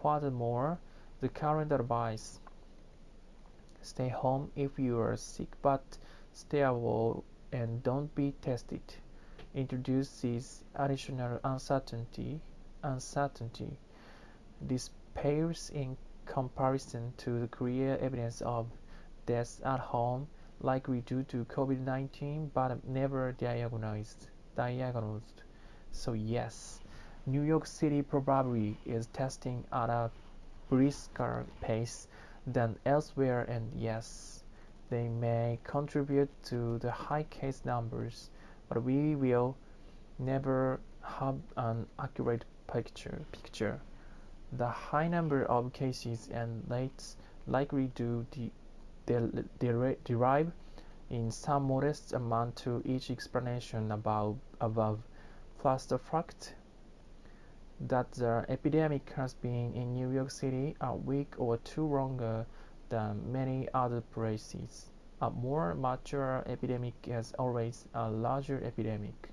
Furthermore, the current advice: stay home if you are sick, but stay away and don't be tested, introduces additional uncertainty. This pales in comparison to the clear evidence of deaths at home, likely due to COVID-19 but never diagnosed. So yes, New York City probably is testing at a brisker pace than elsewhere, and yes, they may contribute to the high case numbers, but we will never have an accurate picture. The high number of cases and deaths likely do derive in some modest amount to each explanation above, plus the fact that the epidemic has been in New York City a week or two longer than many other places. A more mature epidemic is always a larger epidemic.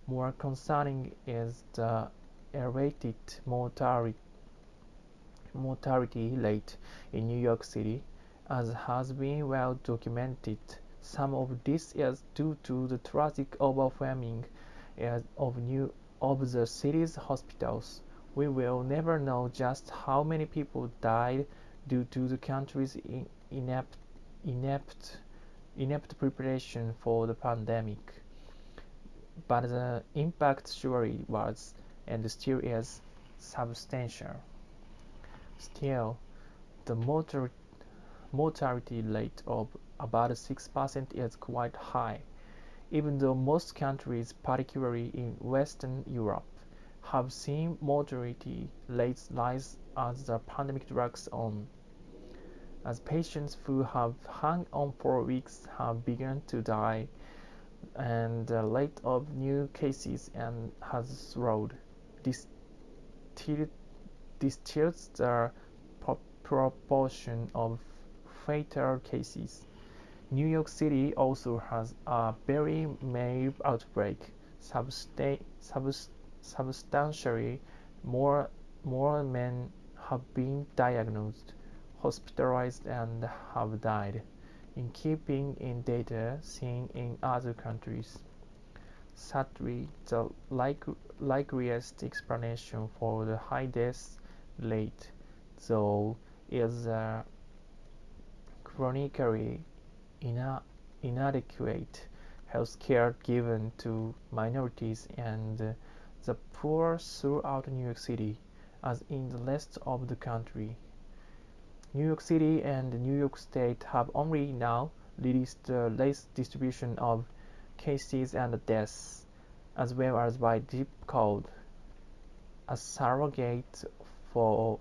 More concerning is the elevated mortality rate in New York City, as has been well documented. Some of this is due to the tragic overwhelming of the city's hospitals. We will never know just how many people died due to the country's inept, inept, inept preparation for the pandemic, but the impact surely was and still is substantial. Still, the mortality rate of about 6% is quite high, even though most countries, particularly in Western Europe, have seen mortality rates rise as the pandemic drags on, as patients who have hung on for weeks have begun to die, and the rate of new cases has slowed. This tilts the proportion of fatal cases. New York City also has a very mild outbreak. Substantially more men have been diagnosed, hospitalized, and have died, in keeping in data seen in other countries. Sadly, the likeliest explanation for the high death rate, though, is chronically inadequate healthcare given to minorities and the poor throughout New York City, as in the rest of the country. New York City and New York State have only now released the latest distribution of cases and deaths, as well as by zip code, a surrogate for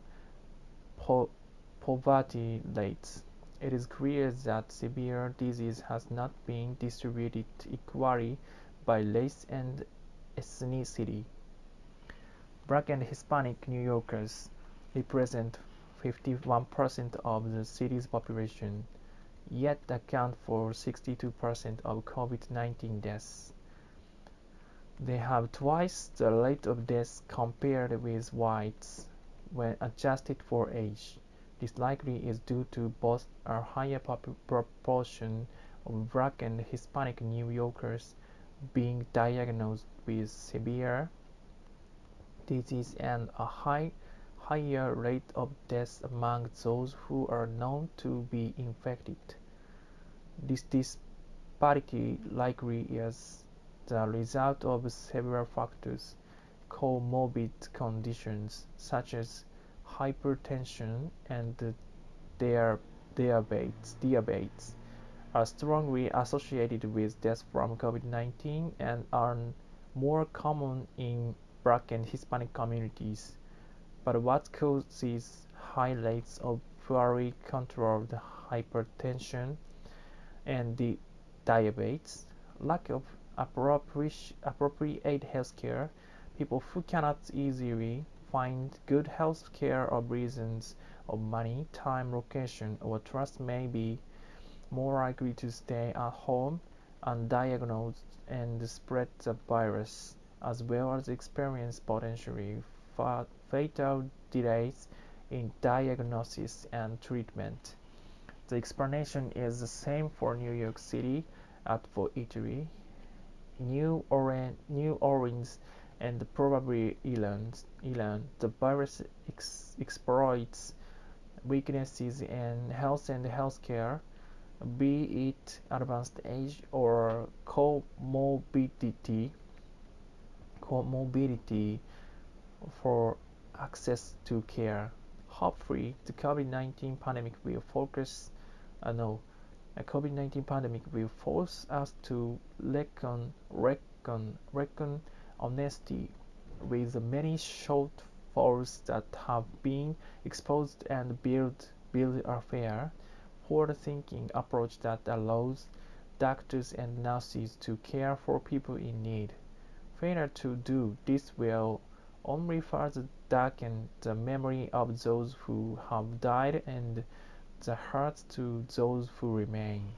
poverty rates. It is clear that severe disease has not been distributed equally by race and ethnicity. Black and Hispanic New Yorkers represent 51% of the city's population, yet account for 62% of COVID-19 deaths. They have twice the rate of deaths compared with whites when adjusted for age. This likely is due to both a higher proportion of Black and Hispanic New Yorkers being diagnosed with severe disease and a higher rate of deaths among those who are known to be infected. This disparity likely is the result of several factors. Comorbid conditions such as hypertension and diabetes are strongly associated with deaths from COVID-19 and are more common in Black and Hispanic communities. But what causes high rates of poorly controlled hypertension and diabetes? Lack of appropriate healthcare. People who cannot easily find good health care or reasons of money, time, location, or trust may be more likely to stay at home undiagnosed and spread the virus, as well as experience potentially fatal delays in diagnosis and treatment. The explanation is the same for New York City, as for Italy, New Orleans, and probably Ireland. The virus exploits weaknesses in health and healthcare, be it advanced age or comorbidity for access to care. Hopefully, the COVID-19 pandemic will focus, no, a COVID-19 pandemic will force us to reckon honesty with the many shortfalls that have been exposed and build a fair, forward-thinking approach that allows doctors and nurses to care for people in need. Failure to do this will only further darken the memory of those who have died and the hurt to those who remain.